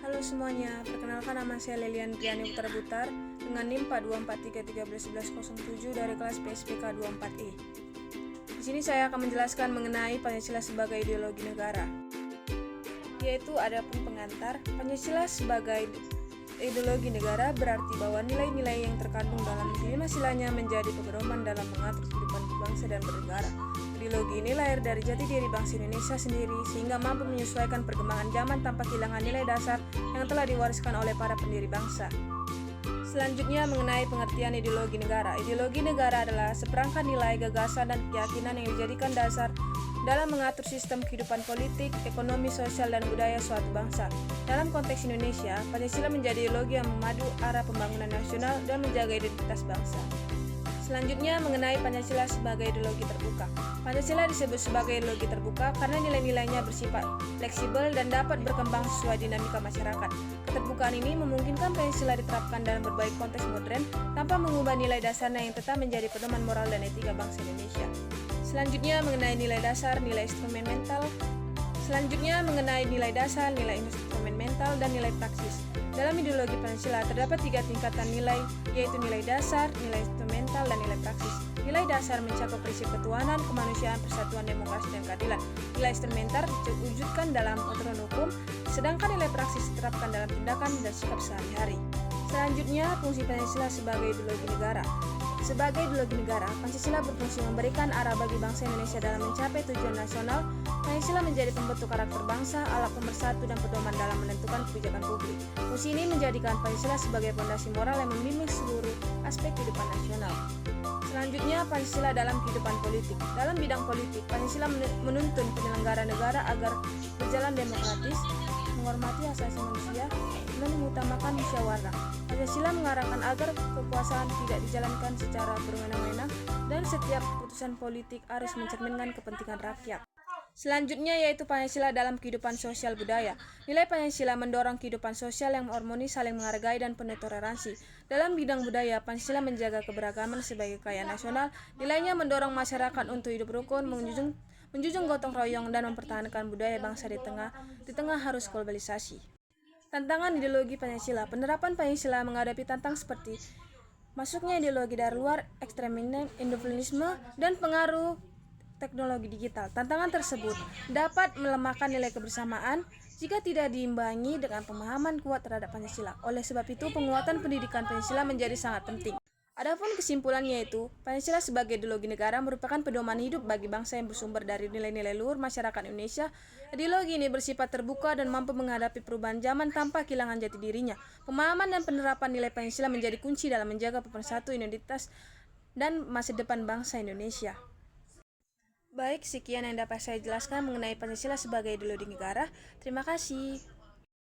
Halo semuanya, perkenalkan nama saya Lilian Riani Putra Butar dengan NIM 424331107 dari kelas PSPK 24E. Di sini saya akan menjelaskan mengenai Pancasila sebagai ideologi negara. Yaitu adapun pengantar, Pancasila sebagai ideologi negara berarti bahwa nilai-nilai yang terkandung dalam 5 silanya menjadi pedoman dalam mengatur kehidupan bangsa dan bernegara. Ideologi ini lahir dari jati diri bangsa Indonesia sendiri sehingga mampu menyesuaikan perkembangan zaman tanpa kehilangan nilai dasar yang telah diwariskan oleh para pendiri bangsa. Selanjutnya mengenai pengertian ideologi negara. Ideologi negara adalah seperangkat nilai, gagasan, dan keyakinan yang dijadikan dasar dalam mengatur sistem kehidupan politik, ekonomi, sosial, dan budaya suatu bangsa. Dalam konteks Indonesia, Pancasila menjadi ideologi yang memadu arah pembangunan nasional dan menjaga identitas bangsa. Selanjutnya mengenai Pancasila sebagai ideologi terbuka. Pancasila disebut sebagai ideologi terbuka karena nilai-nilainya bersifat fleksibel dan dapat berkembang sesuai dinamika masyarakat. Keterbukaan ini memungkinkan Pancasila diterapkan dalam berbagai konteks modern tanpa mengubah nilai dasarnya yang tetap menjadi pedoman moral dan etika bangsa Indonesia. Selanjutnya mengenai nilai dasar, nilai instrumen mental, dan nilai praksis. Dalam ideologi Pancasila terdapat 3 tingkatan nilai, yaitu nilai dasar, nilai instrumental, dan nilai praksis. Nilai dasar mencakup prinsip ketuhanan, kemanusiaan, persatuan, demokrasi, dan keadilan. Nilai instrumental diwujudkan dalam aturan hukum, sedangkan nilai praksis diterapkan dalam tindakan dan sikap sehari-hari. Selanjutnya, fungsi Pancasila sebagai ideologi negara. Sebagai ideologi negara, Pancasila berfungsi memberikan arah bagi bangsa Indonesia dalam mencapai tujuan nasional. Pancasila menjadi pembentuk karakter bangsa, alat pemersatu, dan pedoman dalam menentukan kebijakan publik. Fungsi ini menjadikan Pancasila sebagai fondasi moral yang membimbing seluruh aspek kehidupan nasional. Selanjutnya, Pancasila dalam kehidupan politik. Dalam bidang politik, Pancasila menuntun penyelenggara negara agar berjalan demokratis, menghormati hak asasi manusia, dan mengutamakan musyawarah. Pancasila mengarahkan agar kekuasaan tidak dijalankan secara berwenang-wenang dan setiap keputusan politik harus mencerminkan kepentingan rakyat. Selanjutnya yaitu Pancasila dalam kehidupan sosial budaya. Nilai Pancasila mendorong kehidupan sosial yang harmonis, saling menghargai, dan penuh toleransi. Dalam bidang budaya, Pancasila menjaga keberagaman sebagai kekayaan nasional. Nilainya mendorong masyarakat untuk hidup rukun, menjunjung gotong royong, dan mempertahankan budaya bangsa di tengah arus globalisasi. Tantangan ideologi Pancasila. Penerapan Pancasila menghadapi tantangan seperti masuknya ideologi dari luar, ekstremisme, individualisme, dan pengaruh teknologi digital. Tantangan tersebut dapat melemahkan nilai kebersamaan jika tidak diimbangi dengan pemahaman kuat terhadap Pancasila. Oleh sebab itu, penguatan pendidikan Pancasila menjadi sangat penting. Adapun kesimpulannya yaitu, Pancasila sebagai ideologi negara merupakan pedoman hidup bagi bangsa yang bersumber dari nilai-nilai luhur masyarakat Indonesia. Ideologi ini bersifat terbuka dan mampu menghadapi perubahan zaman tanpa kehilangan jati dirinya. Pemahaman dan penerapan nilai Pancasila menjadi kunci dalam menjaga pemersatu identitas dan masa depan bangsa Indonesia. Baik, sekian yang dapat saya jelaskan mengenai Pancasila sebagai ideologi negara. Terima kasih.